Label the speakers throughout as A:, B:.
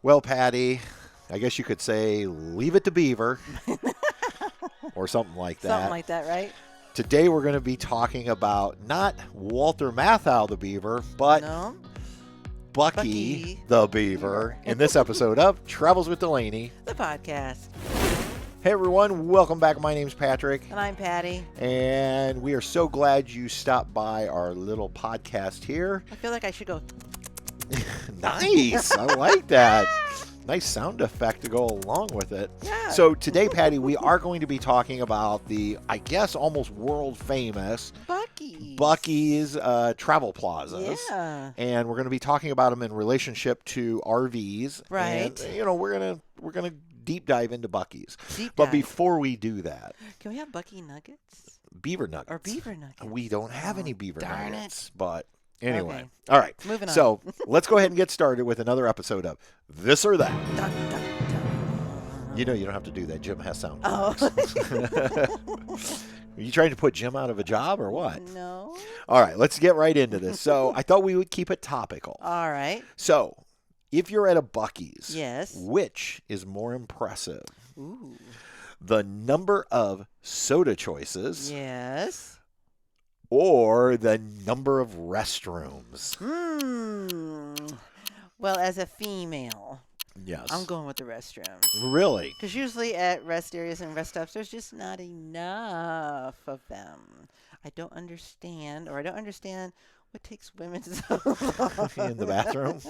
A: Well, Patty, I guess you could say leave it to Beaver or something like that.
B: Something like that, right?
A: Today we're going to be talking about not Walter Matthau the Beaver, but
B: No.
A: Buc-ee the Beaver in this episode of Travels with Delaney,
B: The podcast.
A: Hey everyone, welcome back. My name's Patrick.
B: And I'm Patty.
A: And we are so glad you stopped by our little podcast here.
B: I feel like I should go.
A: Nice. I like that. Nice sound effect to go along with it.
B: Yeah.
A: So today, Patty, we are going to be talking about the, I guess, almost world famous
B: Buc-Ees.
A: Buc-Ees travel plazas.
B: Yeah.
A: And we're going to be talking about them in relationship to RVs.
B: Right.
A: And, we're gonna deep dive into Buc-Ees.
B: But
A: before we do that,
B: can we have Buc-ee nuggets?
A: beaver nuggets.
B: Or beaver nuggets?
A: We don't have any beaver
B: darn
A: nuggets. But anyway.
B: Okay.
A: All right.
B: Moving on.
A: So let's go ahead and get started with another episode of This or That.
B: Dun, dun, dun.
A: You know you don't have to do that. Jim has sound.
B: Oh.
A: Are you trying to put Jim out of a job or what?
B: No.
A: All right, let's get right into this. So I thought we would keep it topical.
B: All right.
A: So if you're at a Buc-Ees,
B: Yes.
A: which is more impressive?
B: Ooh.
A: The number of soda choices
B: Yes.
A: or the number of restrooms?
B: Well, as a female,
A: Yes.
B: I'm going with the restrooms.
A: Really?
B: Because usually at rest areas and rest stops, there's just not enough of them. I don't understand what takes women so long.
A: In the bathroom?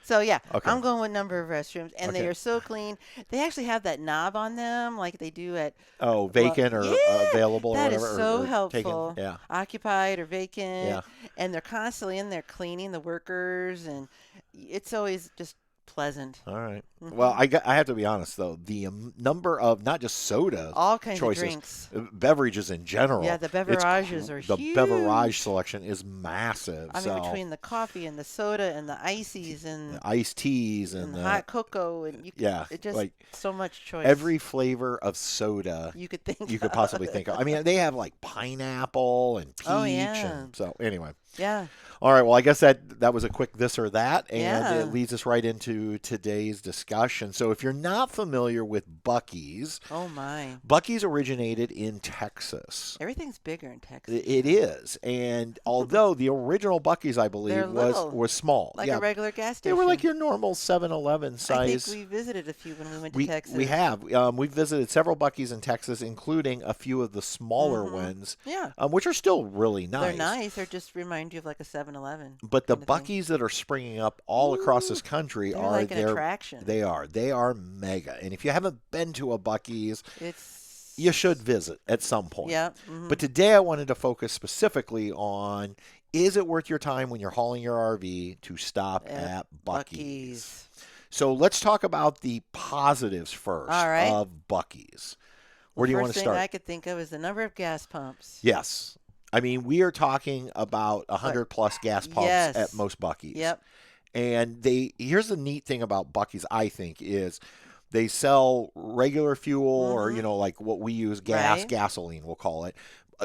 B: So, yeah,
A: Okay.
B: I'm going with number of restrooms. And
A: Okay.
B: they are so clean. They actually have that knob on them like they do at
A: Oh, vacant or
B: yeah,
A: available or
B: that is
A: whatever.
B: so
A: or
B: helpful.
A: Taken. Yeah.
B: Occupied or vacant.
A: Yeah.
B: And they're constantly in there cleaning the workers. And it's always just pleasant.
A: All right.
B: Mhm.
A: Well, I have to be honest, though. The number of not just soda
B: All kinds
A: choices,
B: of drinks.
A: beverages in general.
B: Yeah, the beverages are
A: The
B: huge.
A: beverage selection is massive.
B: I mean, between the coffee and the soda and the ices and
A: the iced teas and
B: the
A: the
B: hot cocoa and it just
A: like
B: so much choice.
A: every flavor of soda
B: you could think
A: you could possibly think of. I mean, they have like pineapple and peach.
B: Oh, yeah.
A: And so anyway.
B: Yeah.
A: All right. Well, I guess that was a quick this or that, and
B: Yeah.
A: it leads us right into today's discussion. So if you're not familiar with Buc-Ees,
B: Oh my.
A: Buc-Ees originated in Texas.
B: Everything's bigger in Texas.
A: It is, and although the original Buc-Ees, I believe,
B: They're little,
A: was small,
B: like
A: yeah,
B: a regular gas
A: they
B: station.
A: were like your normal 7-Eleven size.
B: I think we visited a few when we went to Texas.
A: We have. We've visited several Buc-Ees in Texas, including a few of the smaller ones,
B: Yeah.
A: which are still really nice.
B: They're nice. They just remind you of like a 7-Eleven.
A: But the
B: kind of thing.
A: Buc-Ees that are springing up all across this country
B: They're
A: are
B: like an attraction.
A: They are mega. And if you haven't been to a Buc-Ees,
B: It's
A: you should visit at some point.
B: Yeah. Mhm.
A: But today I wanted to focus specifically on, is it worth your time when you're hauling your RV to stop at Buc-Ees? So let's talk about the positives first
B: All right.
A: of Buc-Ees. Where do you want to
B: First
A: start?
B: thing I could think of is the number of gas pumps.
A: Yes. I mean, we are talking about 100 plus gas pumps
B: Yes.
A: at most Buc-Ees.
B: Yep.
A: And here's the neat thing about Buc-Ees, I think, is they sell regular fuel or, like what we use,
B: Right.
A: gasoline, we'll call it.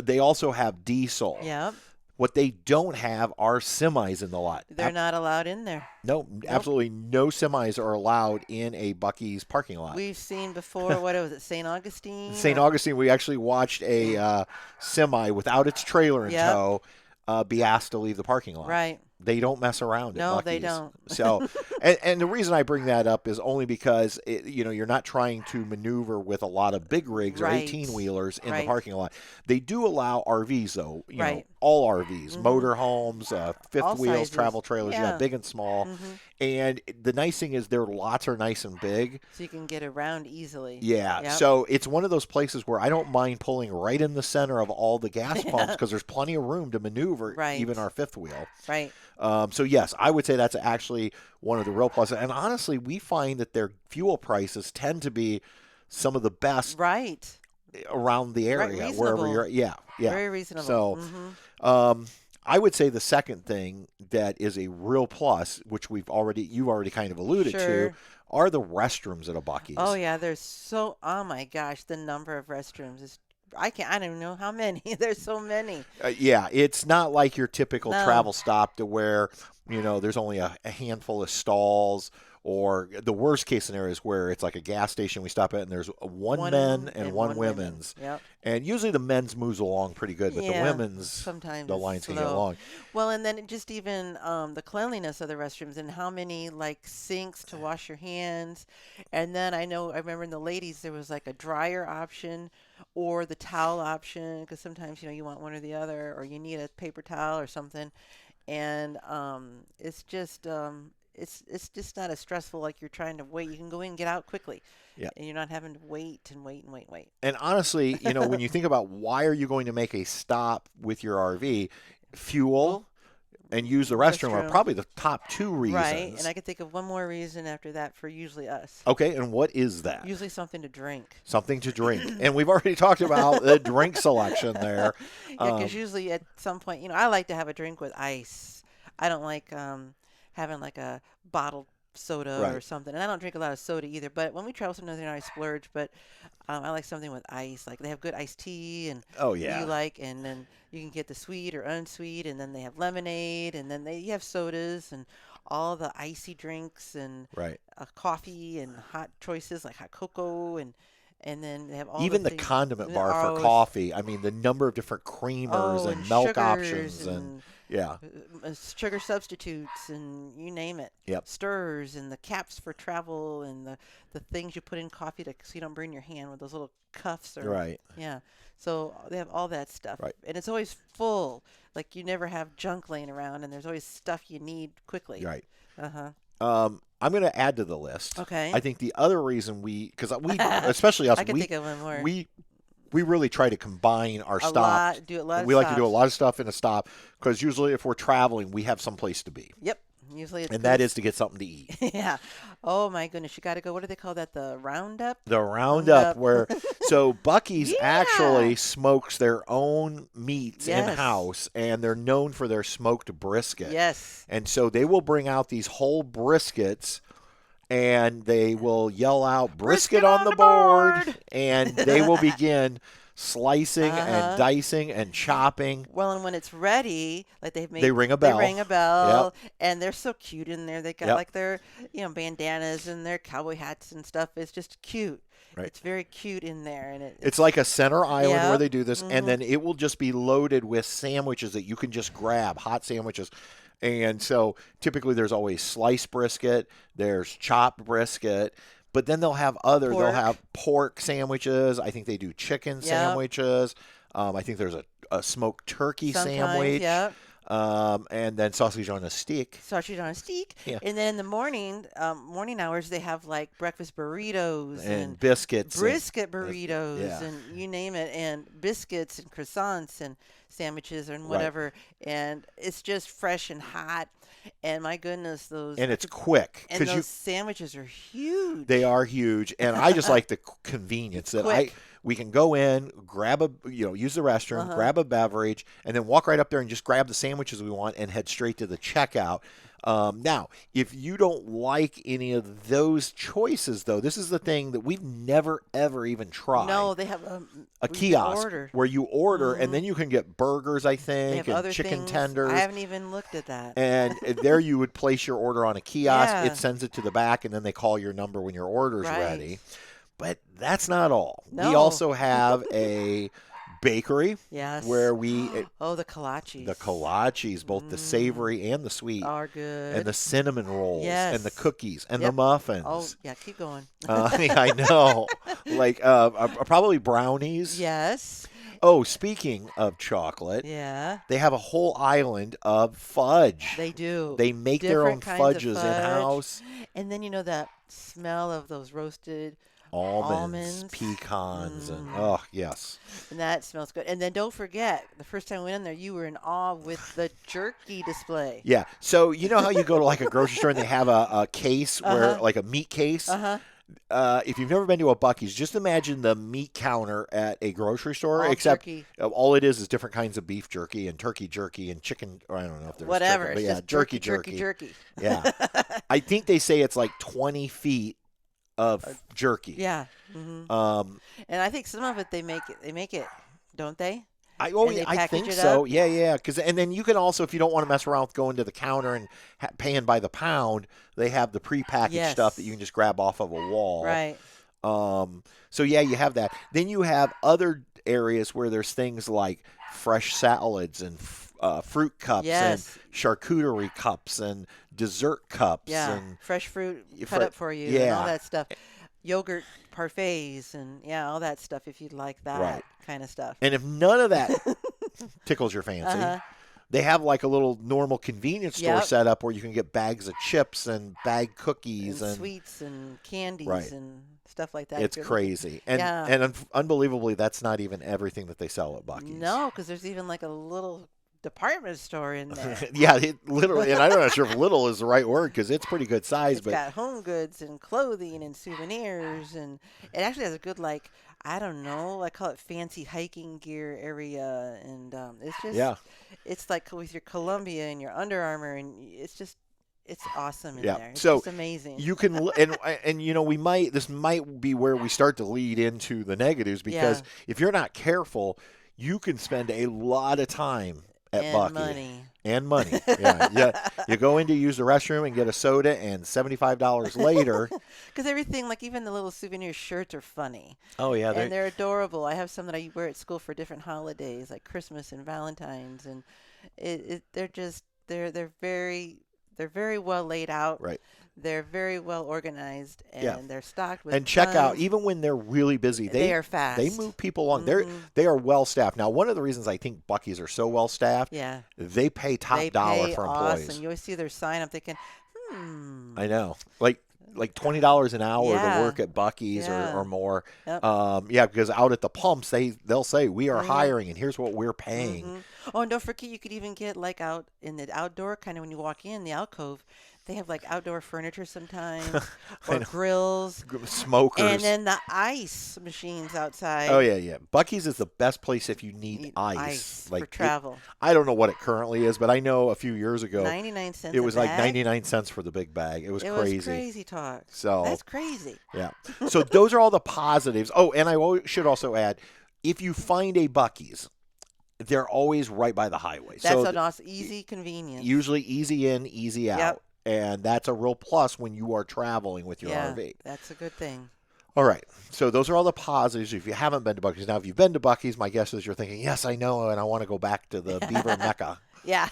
A: They also have diesel.
B: Yep.
A: What they don't have are semis in the lot.
B: They're not allowed in there.
A: No, absolutely no semis are allowed in a Buc-Ees parking lot.
B: We've seen before, what was it, St. Augustine?
A: St. Augustine, we actually watched a semi without its trailer in
B: Yep.
A: tow be asked to leave the parking lot.
B: Right.
A: They don't mess around at
B: No, they
A: Buc-Ees.
B: don't.
A: So, and the reason I bring that up is only because you're not trying to maneuver with a lot of big rigs or
B: Right.
A: 18-wheelers in the
B: Right.
A: parking lot. They do allow RVs though, you know,
B: Right.
A: all RVs,
B: Mhm.
A: motorhomes, fifth
B: All
A: wheels,
B: sizes.
A: travel trailers,
B: Yeah.
A: big and small.
B: Mhm.
A: And the nice thing is their lots are nice and big.
B: So you can get around easily.
A: Yeah.
B: Yep.
A: So it's one of those places where I don't mind pulling right in the center of all the gas pumps because there's plenty of room to maneuver,
B: Right.
A: even our fifth wheel.
B: Right.
A: So yes, I would say that's actually one of the real pluses. And honestly, we find that their fuel prices tend to be some of the best
B: Right.
A: around the
B: Right,
A: area, wherever
B: reasonable.
A: you're. Yeah.
B: Very reasonable.
A: So,
B: Mhm.
A: I would say the second thing that is a real plus, which you've already kind of alluded
B: Sure.
A: to, are the restrooms at a Buc-Ees.
B: Oh yeah, oh my gosh, the number of restrooms is I don't even know how many. There's so many.
A: Yeah, it's not like your typical
B: No.
A: travel stop to where, there's only a handful of stalls or the worst case scenario is where it's like a gas station we stop at and there's one men and one women's.
B: Yep.
A: And usually the men's moves along pretty good, but the women's,
B: sometimes
A: the lines
B: slow.
A: can get long.
B: Well, and then just even the cleanliness of the restrooms and how many like sinks to wash your hands. And then I remember in the ladies there was like a dryer option or the towel option, because sometimes you want one or the other, or you need a paper towel or something. And it's just not as stressful like you're trying to wait. You can go in and get out quickly.
A: Yeah.
B: And you're not having to wait and wait and wait and wait.
A: And honestly, when you think about why are you going to make a stop with your RV, fuel and use the restroom are probably the top two reasons.
B: Right. And I could think of one more reason after that for usually us.
A: Okay. And what is that?
B: Usually something to drink.
A: Something to drink. And we've already talked about the drink selection there.
B: Yeah, because usually at some point, I like to have a drink with ice. I don't like having like a bottled soda or something. And I don't drink a lot of soda either. But when we travel, sometimes I splurge. But I like something with ice. Like they have good iced tea and you like, and then you can get the sweet or unsweet, and then they have lemonade, and then you have sodas and all the icy drinks and coffee and hot choices like hot cocoa and then they have all
A: even the condiment bar for coffee. I mean, the number of different creamers and milk options and
B: sugar substitutes and you name it.
A: Yep.
B: Stirs and the caps for travel and the things you put in coffee so you don't burn your hand with those little cuffs. Yeah. So they have all that stuff.
A: Right.
B: And it's always full. Like you never have junk laying around, and there's always stuff you need quickly.
A: Right.
B: Uh-huh.
A: I'm going to add to the list.
B: Okay.
A: I think the other reason especially us,
B: I can think of one more.
A: We really try to combine our stops. We like to do a lot of stuff in a stop because usually if we're traveling, we have someplace to be.
B: Yep. Usually it's
A: that is to get something to eat.
B: Yeah. Oh my goodness, you got to go. What do they call that? The roundup?
A: The roundup where so Buc-Ees actually smokes their own meats in-house, and they're known for their smoked brisket.
B: Yes.
A: And so they will bring out these whole briskets and they will yell out brisket on the board and they will begin slicing and dicing and chopping.
B: Well, and when it's ready, like they
A: ring a bell.
B: They ring a bell, and they're so cute in there. They got like their bandanas and their cowboy hats and stuff. It's just cute. Right. It's very cute in there, and it's
A: like a center island where they do this, and then it will just be loaded with sandwiches that you can just grab, hot sandwiches. And so typically there's always sliced brisket, there's chopped brisket. But then they'll have they'll have pork sandwiches. I think they do chicken sandwiches. I think there's a smoked turkey sandwich.
B: Yep.
A: And then sausage on a stick.
B: Sausage on a stick.
A: Yeah.
B: And then in the morning hours, they have like breakfast burritos
A: and biscuits.
B: Brisket burritos and you name it. And biscuits and croissants and sandwiches and whatever. Right. And it's just fresh and hot. And my goodness,
A: it's quick.
B: And those sandwiches are huge.
A: They are huge. And I just like the convenience that we can go in, grab use the restroom, grab a beverage, and then walk right up there and just grab the sandwiches we want and head straight to the checkout. Now, if you don't like any of those choices, though, this is the thing that we've never, ever even tried.
B: No, they have
A: a kiosk where you order, and then you can get burgers, I think, and chicken tenders.
B: I haven't even looked at that.
A: And there you would place your order on a kiosk. Yeah. It sends it to the back, and then they call your number when your order's ready. But that's not all.
B: No.
A: We also have a bakery.
B: Yes.
A: Where
B: the kolaches.
A: The kolaches, both the savory and the sweet.
B: Are good.
A: And the cinnamon rolls.
B: Yes.
A: And the cookies. And the muffins.
B: Oh, yeah, keep going.
A: I know. Like probably brownies.
B: Yes.
A: Oh, speaking of chocolate.
B: Yeah.
A: They have a whole island of fudge.
B: They do.
A: They make their own fudges in-house.
B: And then that smell of those roasted
A: almonds, pecans, and yes.
B: And that smells good. And then don't forget, the first time we went in there, you were in awe with the jerky display.
A: Yeah. So you know how you go to like a grocery store and they have a case where like a meat case. If you've never been to a Buc-ee's, just imagine the meat counter at a grocery store, except all it is different kinds of beef jerky and turkey jerky and chicken. Or I don't know if there's
B: whatever.
A: Chicken, but
B: it's just jerky.
A: Yeah. I think they say it's like 20 feet of jerky.
B: Yeah. Mm-hmm. And I think some of it they make it, don't they?
A: I think so. Yeah. And then you can also, if you don't want to mess around with going to the counter and paying by the pound, they have the prepackaged stuff that you can just grab off of a wall.
B: Right.
A: So yeah, you have that. Then you have other areas where there's things like fresh salads and fruit cups and charcuterie cups and dessert cups and
B: fresh fruit cut up for you and all that stuff. Yogurt parfaits and all that stuff if you'd like that kind of stuff.
A: And if none of that tickles your fancy, they have like a little normal convenience store set up where you can get bags of chips and bag cookies and
B: sweets and candies and stuff like that.
A: It's crazy. And unbelievably, that's not even everything that they sell at Buc-Ees.
B: No, because there's even like a little department store in there.
A: Literally, and I'm not sure if little is the right word because it's pretty good size.
B: It's got home goods and clothing and souvenirs, and it actually has a good, like, I don't know, I call it fancy hiking gear area, and it's just, it's like with your Columbia and your Under Armour, and it's awesome in there. It's just amazing.
A: You can, and this might be where we start to lead into the negatives because if you're not careful, you can spend a lot of time at Buc-ee. And money. You go in to use the restroom and get a soda, and $75 later.
B: Because everything, like even the little souvenir shirts, are funny.
A: Oh yeah,
B: and they're adorable. I have some that I wear at school for different holidays, like Christmas and Valentine's, and they're very well laid out.
A: Right.
B: They're very well organized, and they're stocked with.
A: And check out, even when they're really busy,
B: they are fast.
A: They move people along. They are well staffed. Now, one of the reasons I think Buc-ee's are so well staffed, they pay top dollar for employees.
B: Awesome. You always see their sign. I'm thinking,
A: I know, like $20 an hour to work at Buc-ee's or more.
B: Yep.
A: Because out at the pumps, they'll say we are hiring, and here's what we're paying.
B: Oh, and don't forget, you could even get like out in the outdoor kind of when you walk in the alcove. They have like outdoor furniture sometimes, or grills,
A: smokers,
B: and then the ice machines outside.
A: Oh yeah. Buc-ee's is the best place if you need ice
B: like for travel.
A: I don't know what it currently is, but I know a few years ago,
B: 99 cents.
A: It was like 99 cents for the big bag. It was crazy.
B: It was crazy talk.
A: So
B: that's crazy.
A: Yeah. So those are all the positives. Oh, and I should also add, if you find a Buc-ee's, they're always right by the highway.
B: That's an awesome, easy convenience.
A: Usually easy in, easy out.
B: Yep.
A: And that's a real plus when you are traveling with your RV.
B: That's a good thing.
A: All right. So those are all the positives if you haven't been to Buc-ee's. Now, if you've been to Buc-ee's, my guess is you're thinking, yes, I know, and I want to go back to the Beaver Mecca.
B: Yeah.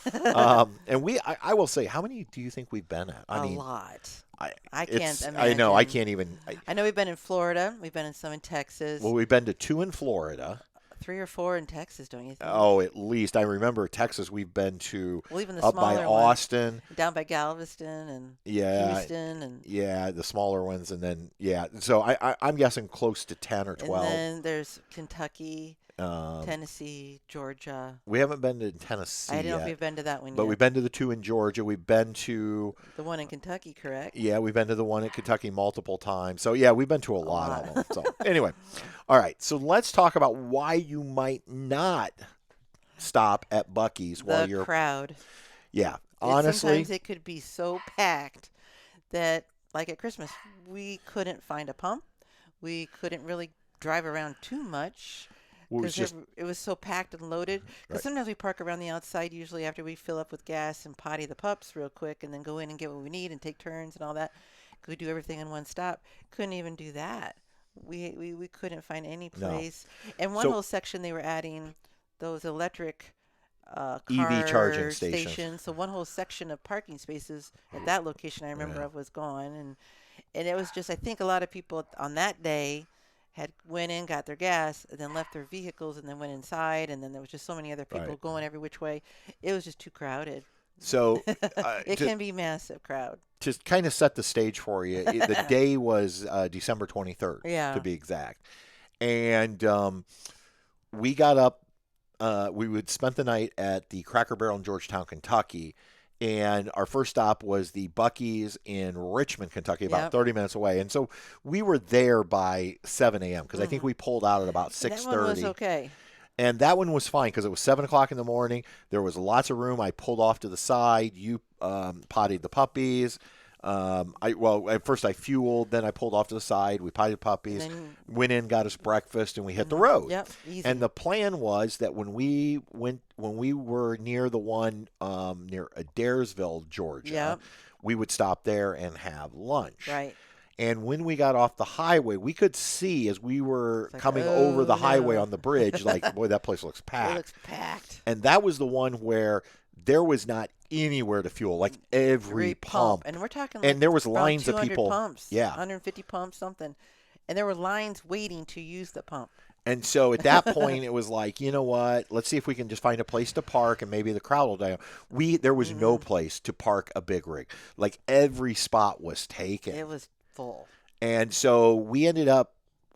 A: And I will say, how many do you think we've been at?
B: A lot. I can't imagine.
A: I know. I can't even.
B: I know we've been in Florida. We've been in some in Texas.
A: Well, we've been to 2 in Florida.
B: 3 or 4 in Texas, don't you think?
A: Oh, at least. I remember Texas we've been to
B: even the
A: up by Austin.
B: Ones, down by Galveston and Houston. And
A: the smaller ones. And then, so I'm guessing close to 10 or 12.
B: And then there's Kentucky, Tennessee, Georgia.
A: We haven't been to Tennessee
B: I don't know if we've been to that one
A: but
B: yet.
A: We've been to the 2 in Georgia. We've been to
B: the one in Kentucky, correct?
A: Yeah, we've been to the one in Kentucky multiple times. So, we've been to a lot of them. So, anyway. All right. So, let's talk about why you might not stop at Buc-ee's while you're...
B: The crowd.
A: Yeah. Honestly.
B: Sometimes it could be so packed that, like at Christmas, we couldn't find a pump. We couldn't really drive around too much. Because it was so packed and loaded. Because sometimes we park around the outside, usually after we fill up with gas and potty the pups real quick, and then go in and get what we need and take turns and all that. Because we do everything in one stop. Couldn't even do that. We couldn't find any place. No. And one whole section they were adding those electric car
A: EV charging stations.
B: So one whole section of parking spaces at that location I remember of was gone, and it was just, I think a lot of people on that day had went in, got their gas, and then left their vehicles, and then went inside, and then there was just so many other people going every which way. It was just too crowded.
A: So
B: it can be massive crowd.
A: To kind of set the stage for you, the day was December 23rd, to be exact. And we got up. We would spent the night at the Cracker Barrel in Georgetown, Kentucky. And our first stop was the Buc-ee's in Richmond, Kentucky, about 30 minutes away. And so we were there by 7 a.m. because I think we pulled out at about 6:30.
B: That one was okay.
A: And that one was fine because it was 7 o'clock in the morning. There was lots of room. I pulled off to the side. You pottied the puppies. At first I fueled, then I pulled off to the side. We potted puppies, went in, got us breakfast, and we hit the road.
B: Yep, easy.
A: And the plan was that when we were near the one near Adairsville, Georgia, we would stop there and have lunch.
B: Right.
A: And when we got off the highway, we could see as we were coming over the highway on the bridge, like, boy, that place looks packed.
B: It looks packed.
A: And that was the one where there was not anywhere to fuel, like every pump.
B: And we're talking
A: and there was lines of people.
B: Pumps, 150 pumps, something. And there were lines waiting to use the pump.
A: And so at that point, it was like, you know what? Let's see if we can just find a place to park, and maybe the crowd will die. There was no place to park a big rig. Like, every spot was taken.
B: It was full.
A: And so we ended up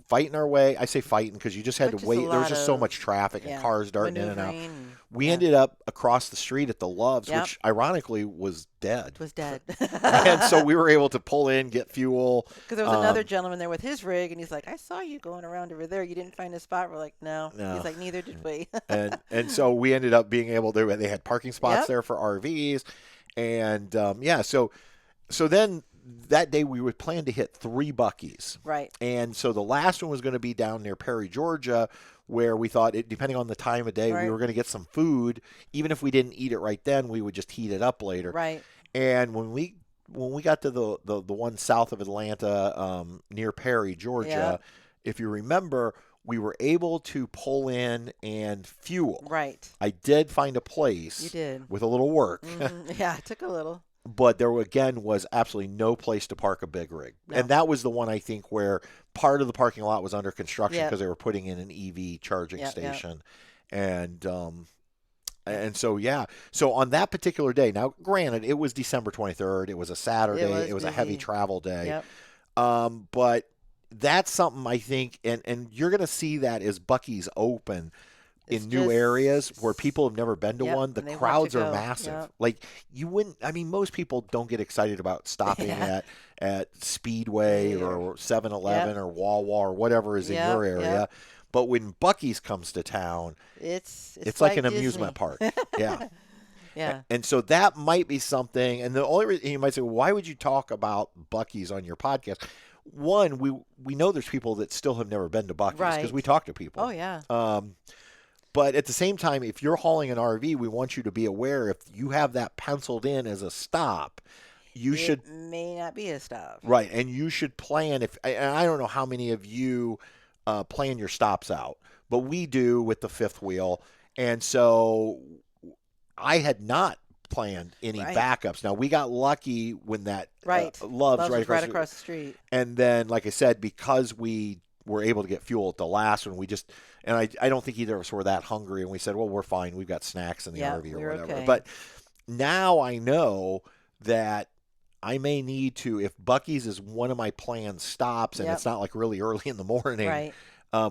A: fighting our way. I say fighting because you just had to wait. There was just so much traffic and cars darting in and out. We ended up across the street at the Loves, which ironically was dead.
B: It was dead.
A: And so we were able to pull in, get fuel.
B: Because there was another gentleman there with his rig, and he's like, I saw you going around over there. You didn't find a spot? We're like, no. He's like, neither did we.
A: and so we ended up being able to, they had parking spots there for RVs. And, so then that day we would plan to hit 3 Buc-Ees.
B: Right.
A: And so the last one was going to be down near Perry, Georgia, where we thought, depending on the time of day, we were going to get some food. Even if we didn't eat it right then, we would just heat it up later.
B: Right.
A: And when we got to the one south of Atlanta, near Perry, Georgia, if you remember, we were able to pull in and fuel.
B: Right.
A: I did find a place.
B: You did.
A: With a little work.
B: Yeah, it took a little.
A: But there, again, was absolutely no place to park a big rig. No. And that was the one, I think, where part of the parking lot was under construction because they were putting in an EV charging station. And so, So on that particular day, now, granted, it was December 23rd. It was a Saturday. It was a heavy travel day. Yep. But that's something I think, and you're going to see that as Buc-ee's open in new areas where people have never been to one, the crowds are massive. Yep. Like, you wouldn't, I mean, most people don't get excited about stopping at Speedway or 7-Eleven or Wawa or whatever is in your area. Yep. But when Buc-ee's comes to town, it's like an amusement park. Yeah.
B: Yeah.
A: And so that might be something. And the only reason you might say, well, why would you talk about Buc-ee's on your podcast? One, we know there's people that still have never been to Buc-ee's because we talk to people.
B: Oh, yeah.
A: But at the same time, if you're hauling an RV, we want you to be aware if you have that penciled in as a stop, it
B: may not be a stop.
A: Right, and you should plan. And I don't know how many of you plan your stops out, but we do with the fifth wheel. And so I had not planned any backups. Now, we got lucky when that Love's right
B: across the street.
A: And then, like I said, because we were able to get fuel at the last one, and I don't think either of us were that hungry, and we said, well, we're fine. We've got snacks in the RV or whatever.
B: Okay.
A: But now I know that I may need to, if Buc-ee's is one of my planned stops, and it's not like really early in the morning,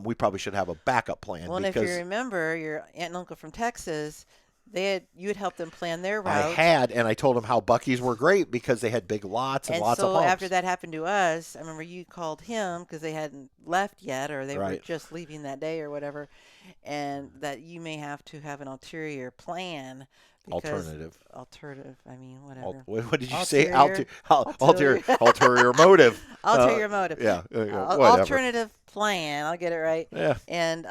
A: we probably should have a backup plan.
B: Well, and if you remember, your aunt and uncle from Texas, you had helped them plan their route.
A: I had, and I told them how Buc-ee's were great because they had big lots and lots of pumps.
B: And so after that happened to us, I remember you called him because they hadn't left yet, or they were just leaving that day or whatever, and that you may have to have an ulterior plan.
A: Alternative.
B: I mean, whatever.
A: What did you say? Ulterior motive.
B: Ulterior motive.
A: Yeah.
B: Alternative plan. I'll get it right.
A: Yeah.
B: And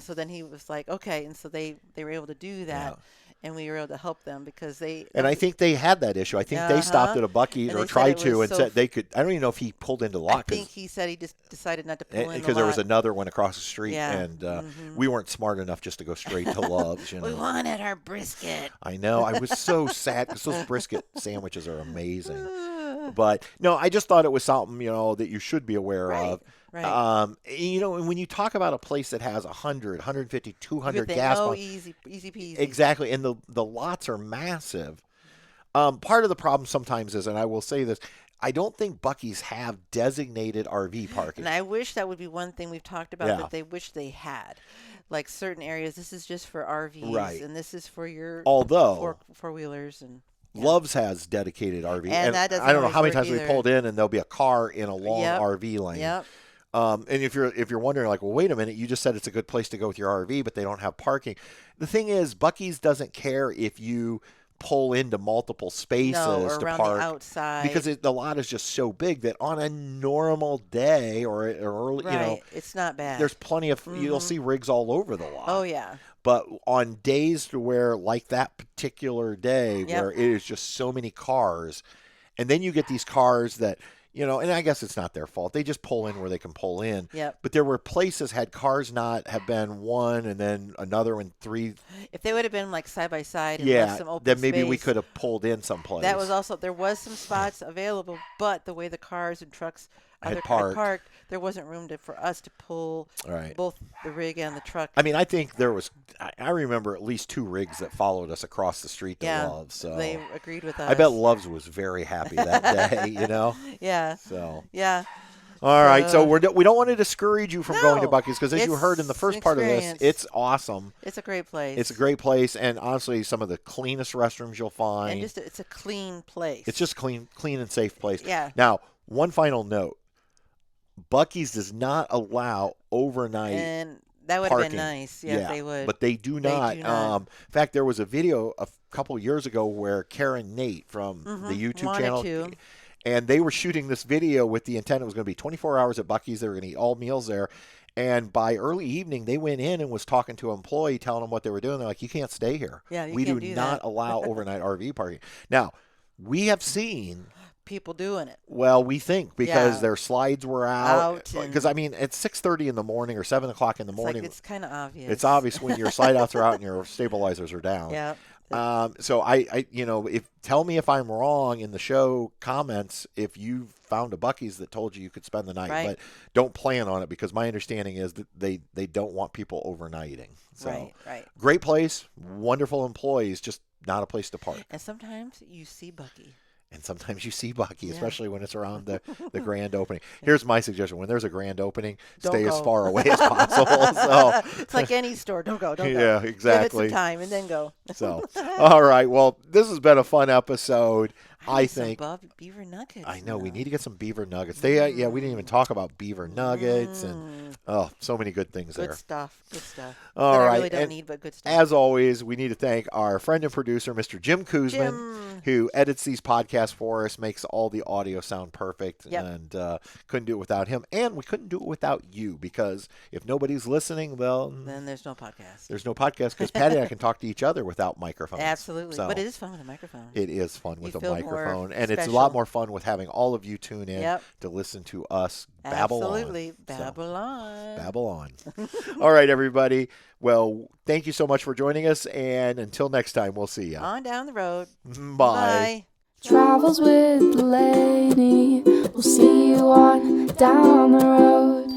B: so then he was like, okay, and so they were able to do that. And we were able to help them because And
A: I think they had that issue. I think they stopped at a Buc-ee's or tried to and said they could. I don't even know if he pulled into lot.
B: I think he said he just decided not to pull in
A: because there was another one across the street, and we weren't smart enough just to go straight to Love's. You know?
B: We wanted our brisket.
A: I know. I was so sad because those brisket sandwiches are amazing. But no, I just thought it was something that you should be aware of.
B: Right.
A: When you talk about a place that has 100, 150, 200 gas pumps.
B: Easy peasy.
A: Exactly. And the lots are massive. Part of the problem sometimes is, and I will say this, I don't think Buc-ee's have designated RV parking.
B: And I wish that would be one thing we've talked about that they wish they had. Like certain areas, this is just for RVs, and this is for your four-wheelers and... Yeah.
A: Love's has dedicated RV,
B: and
A: I don't know how many times we pulled in and there'll be a car in a long RV lane.
B: Yep.
A: And if you're wondering, like, well, wait a minute, you just said it's a good place to go with your RV, but they don't have parking. The thing is, Buc-ee's doesn't care if you pull into multiple spaces
B: or
A: to
B: around
A: park
B: the outside
A: because the lot is just so big that on a normal day or early,
B: right. It's not bad.
A: there's plenty of you'll see rigs all over the lot.
B: Oh yeah.
A: But on days to where, like that particular day,
B: Yep.
A: where it is just so many cars, and then you get these cars that, and I guess it's not their fault. They just pull in where they can pull in.
B: Yep.
A: But there were places had cars not have been one and then another and three.
B: If they would have been like side by side and
A: Yeah,
B: left some open
A: then maybe we
B: space,
A: could have pulled in someplace.
B: that was also, there was some spots available, but the way the cars and trucks
A: Had
B: parked, there wasn't room for us to pull
A: Right.
B: both the rig and the truck.
A: I mean, I think there was, I remember at least 2 rigs that followed us across the street to
B: Yeah,
A: Love's. So
B: they agreed with us.
A: I bet Love's was very happy that day,
B: Yeah.
A: So.
B: Yeah.
A: All right, so we don't want to discourage you from going to
B: No,
A: Buc-Ees because, as you heard in the first part of this,
B: experience.
A: it's awesome.
B: It's a great place.
A: It's a great place, and honestly, some of the cleanest restrooms you'll find.
B: And just it's a clean place.
A: It's just clean and safe place.
B: Yeah.
A: Now, one final note: Buc-Ees does not allow overnight.
B: And that would
A: parking.
B: have been nice, if they would.
A: But they do not. In fact, there was a video a couple years ago where Karen Nate from the YouTube channel. And they were shooting this video with the intent it was going to be 24 hours at Buc-Ees. They were going to eat all meals there. And by early evening, they went in and was talking to an employee, telling them what they were doing. They're like, you can't stay here.
B: Yeah,
A: we do not allow overnight RV parking. Now, we have seen
B: people doing it.
A: Well, we think because their slides were out. Because, I mean, it's 6:30 in the morning or 7 o'clock in the morning.
B: It's kind of obvious.
A: It's obvious when your slide outs are out and your stabilizers are down.
B: Yeah.
A: So I tell me if I'm wrong in the show comments if you found a Buc-Ees that told you could spend the night, but don't plan on it because my understanding is that they don't want people overnighting. So
B: right.
A: Great place, wonderful employees, just not a place to park.
B: And sometimes you see Buc-ee.
A: And sometimes you see Buc-ee, especially when it's around the grand opening. Here's my suggestion. When there's a grand opening, stay as far away as possible. So
B: it's like any store. Don't go.
A: Yeah, exactly.
B: Give it some time and then go.
A: So, all right. Well, this has been a fun episode. I think
B: beaver nuggets.
A: I know we need to get some beaver nuggets. We didn't even talk about beaver nuggets and so many good things there.
B: Good stuff.
A: All right.
B: I really don't need, but good stuff.
A: As always, we need to thank our friend and producer, Mr. Jim Kuzman, who edits these podcasts for us, makes all the audio sound perfect, and couldn't do it without him. And we couldn't do it without you because if nobody's listening, then
B: there's no podcast.
A: There's no podcast because Patty and I can talk to each other without microphones.
B: Absolutely.
A: So
B: but it is fun with a microphone.
A: It is fun with a microphone. And
B: special.
A: it's a lot more fun with having all of you tune in to listen to us babble on.
B: Absolutely. Babble on.
A: Babble on. All right, everybody. Well, thank you so much for joining us. And until next time, we'll see you.
B: On down the road.
A: Bye.
C: Travels with the lady. We'll see you on down the road.